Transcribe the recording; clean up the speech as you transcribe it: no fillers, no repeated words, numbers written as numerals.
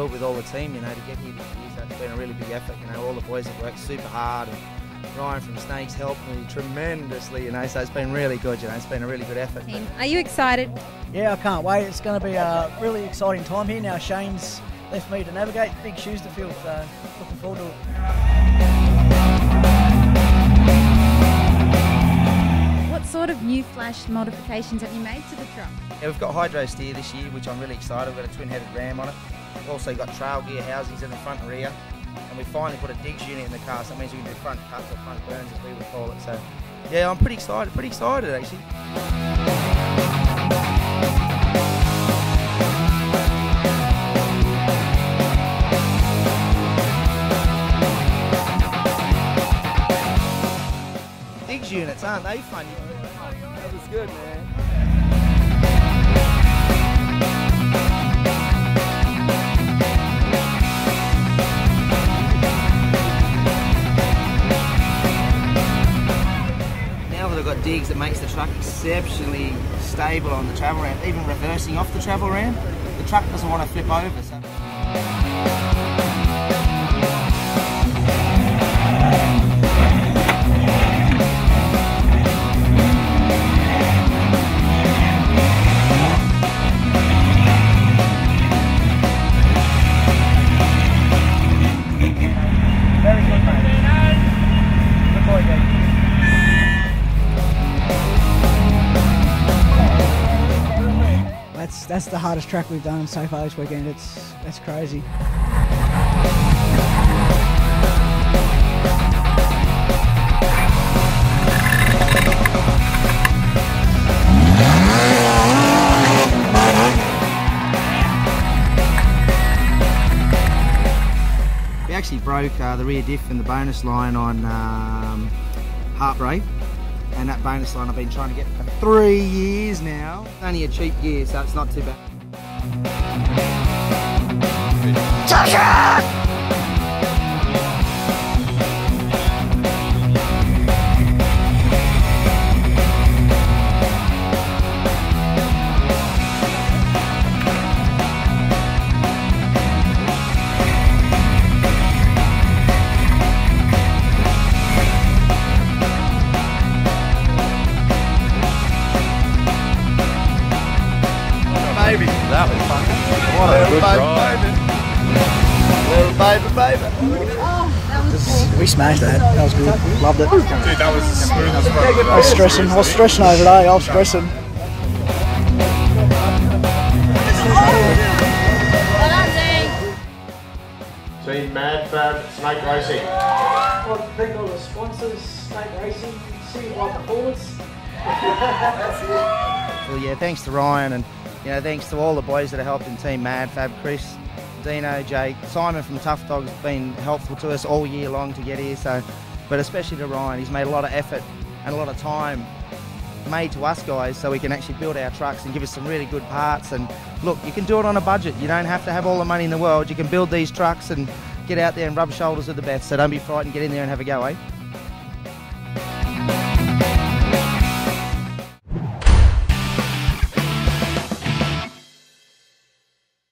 thrilled with all the team, you know, to get here this year. So it's been a really big effort, you know. All the boys have worked super hard, and Ryan from Snakes helped me tremendously, you know. So it's been really good, you know. It's been a really good effort. Are you excited? Yeah, I can't wait. It's going to be a really exciting time here. Now Shane's left me to navigate. Big shoes to fill, so looking forward to it. What sort of new flash modifications have you made to the truck? Yeah, we've got hydro steer this year, which I'm really excited. We've got a twin-headed ram on it. We've also got trail gear housings in the front and rear. And we finally put a digs unit in the car, so that means we can do front cuts or front burns, as we would call it. So, yeah, I'm pretty excited actually. Digs units, aren't they fun? That was good, man. I've got digs that makes the truck exceptionally stable on the travel ramp, even reversing off the travel ramp. The truck doesn't want to flip over. So. Very good, mate. Good boy, Jake. That's the hardest track we've done so far this weekend. That's crazy. We actually broke the rear diff in the bonus line on Heartbreak. And that bonus line I've been trying to get for 3 years now. It's only a cheap gear, so it's not too bad. Baby. That was fun. What a good ride. Little baby. We smashed that. That was good. Loved it. Dude, that was smooth as well. I was stressing over there. I was stressing. Team Mad Fab Snake Racing. Well, thank all the sponsors, Snake Racing, City White Performance. Well, yeah, thanks to Ryan, and you know, thanks to all the boys that have helped in Team Mad Fab, Chris, Dino, Jake, Simon from Tough Dog has been helpful to us all year long to get here. So, but especially to Ryan, he's made a lot of effort and a lot of time made to us guys, so we can actually build our trucks and give us some really good parts. And look, you can do it on a budget. You don't have to have all the money in the world. You can build these trucks and get out there and rub shoulders with the best. So don't be frightened. Get in there and have a go, eh?